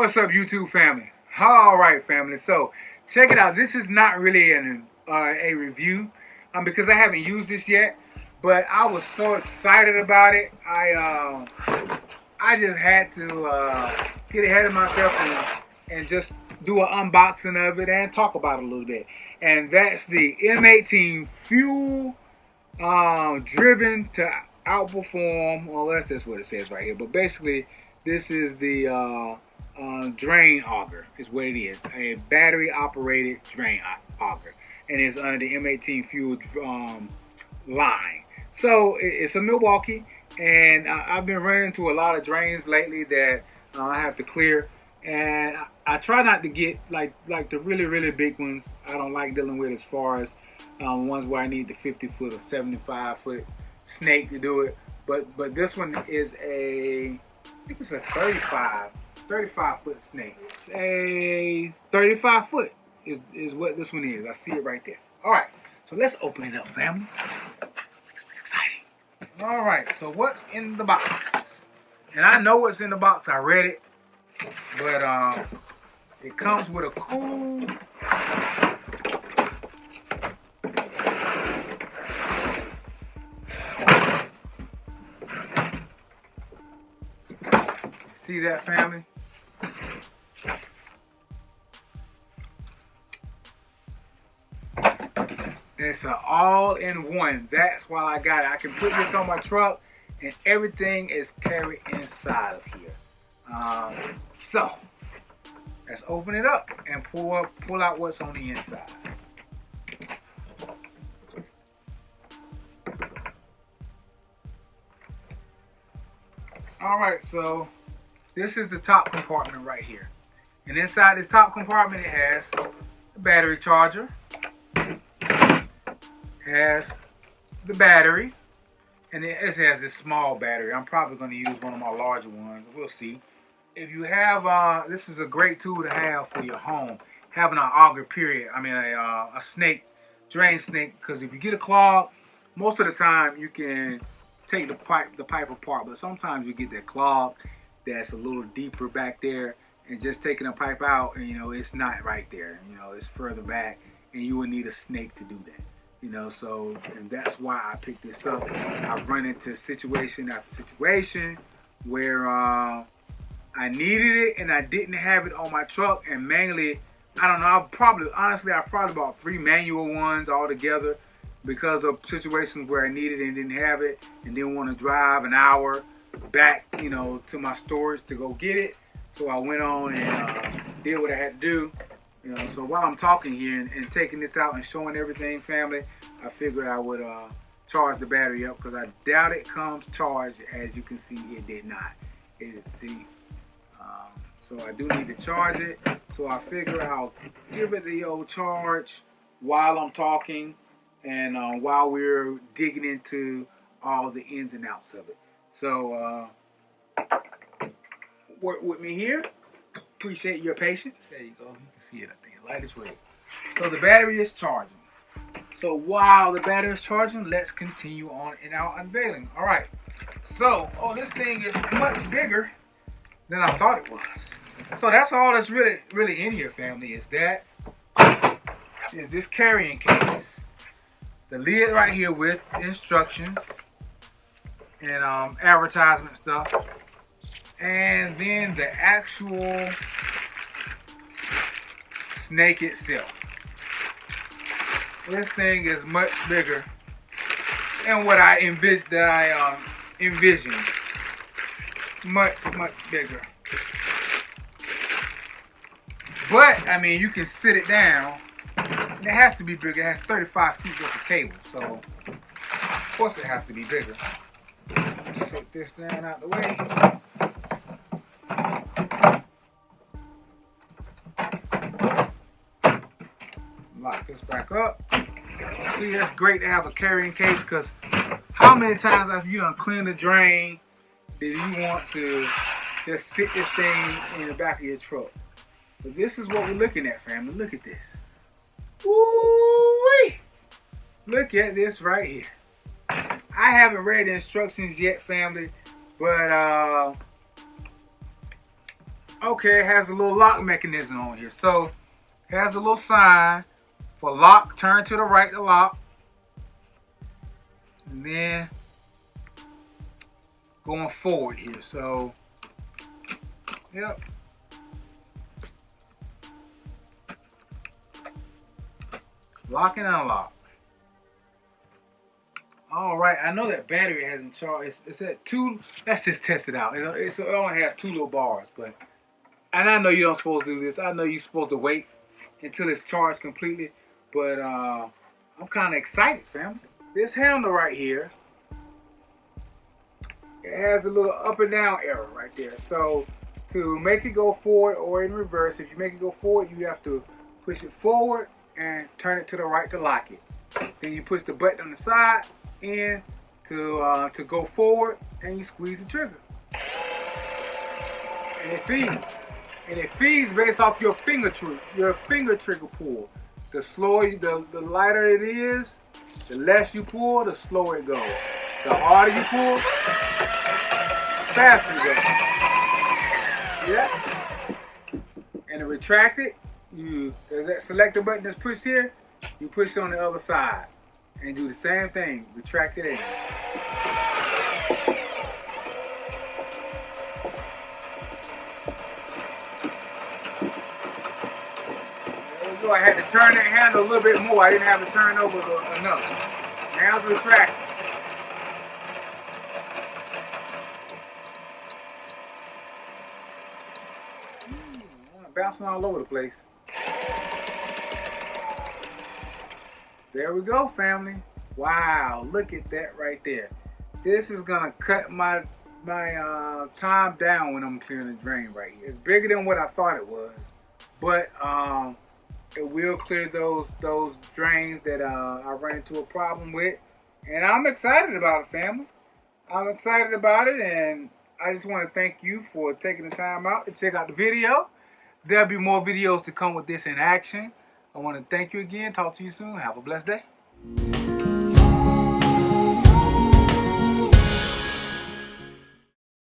What's up, YouTube family? All right, family. So check it out. This is not really a review because I haven't used this yet, but I was so excited about it. I just had to get ahead of myself and just do an unboxing of it and talk about it a little bit. And that's the M18 fuel driven to outperform. Well, that's just what it says right here. But basically, this is the drain auger is what it is. A battery operated drain auger. And it's under the M18 fuel line. So it's a Milwaukee. And I've been running into a lot of drains lately that I have to clear. And I try not to get like the really big ones. I don't like dealing with as far as ones where I need the 50-foot or 75-foot snake to do it. But this one is I think it's a 35-foot snake. It's a 35-foot is what this one is. I see it right there. All right, so let's open it up, family. It's exciting. All right, so what's in the box? And I know what's in the box. I read it, but it comes with a cool. See that, family? It's an all-in-one. That's why I got it. I can put this on my truck, and everything is carried inside of here. So let's open it up and pull out what's on the inside. All right, so this is the top compartment right here. And inside this top compartment, it has the battery charger. Has the battery, and it has this small battery. I'm probably going to use one of my larger ones. We'll see. If you have, this is a great tool to have for your home. Having an auger, period. I mean, a snake, drain snake, because if you get a clog, most of the time you can take the pipe apart, but sometimes you get that clog that's a little deeper back there, and just taking a pipe out, and it's not right there. It's further back, and you would need a snake to do that. So, and that's why I picked this up. I've run into situation after situation where I needed it and I didn't have it on my truck, and mainly, I don't know, I probably bought 3 manual ones altogether because of situations where I needed it and didn't have it and didn't want to drive an hour back, to my storage to go get it. So I went on and did what I had to do. So while I'm talking here and taking this out and showing everything, family, I figured I would charge the battery up because I doubt it comes charged. As you can see, it did not. So I do need to charge it. So I figure I'll give it the old charge while I'm talking and while we're digging into all the ins and outs of it. So work with me here. Appreciate your patience. There you go. You can see it up there. Light is red. So the battery is charging. So while the battery is charging, let's continue on in our unveiling. All right. So, this thing is much bigger than I thought it was. So that's all that's really in here, family. Is this carrying case, the lid right here with instructions and advertisement stuff. And then the actual snake itself. This thing is much bigger than what I envisioned. Much bigger. But I mean, you can sit it down. And it has to be bigger. It has 35 feet worth of cable, so of course it has to be bigger. Let's set this down out the way. Lock this back up. See, that's great to have a carrying case because how many times after you done clean the drain did you want to just sit this thing in the back of your truck? But this is what we're looking at, family. Look at this. Woo-wee! Look at this right here. I haven't read the instructions yet, family, but Okay, it has a little lock mechanism on here. So it has a little sign for lock, turn to the right to lock. And then going forward here. So, yep. Lock and unlock. All right, I know that battery hasn't charged. It's at 2. Let's just test it out. It only has 2 little bars, but and I know you don't supposed to do this. I know you're supposed to wait until it's charged completely, but I'm kind of excited, family. This handle right here, it has a little up and down arrow right there. So to make it go forward or in reverse, if you make it go forward, you have to push it forward and turn it to the right to lock it. Then you push the button on the side in to go forward, and you squeeze the trigger. And it feeds. And it feeds based off your finger trigger pull. The slower, the lighter it is, the less you pull, the slower it goes. The harder you pull, faster it goes. Yeah. And to retract it, there's that selector button that's pushed here, you push it on the other side. And do the same thing, retract it in. I had to turn that handle a little bit more. I didn't have to turn over enough. Now it's retracted. Bouncing all over the place. There we go, family. Wow, look at that right there. This is gonna cut my time down when I'm clearing the drain right here. It's bigger than what I thought it was, but it will clear those drains that I ran into a problem with. And I'm excited about it, family. I'm excited about it, and I just want to thank you for taking the time out to check out the video. There'll be more videos to come with this in action. I want to thank you again. Talk to you soon. Have a blessed day.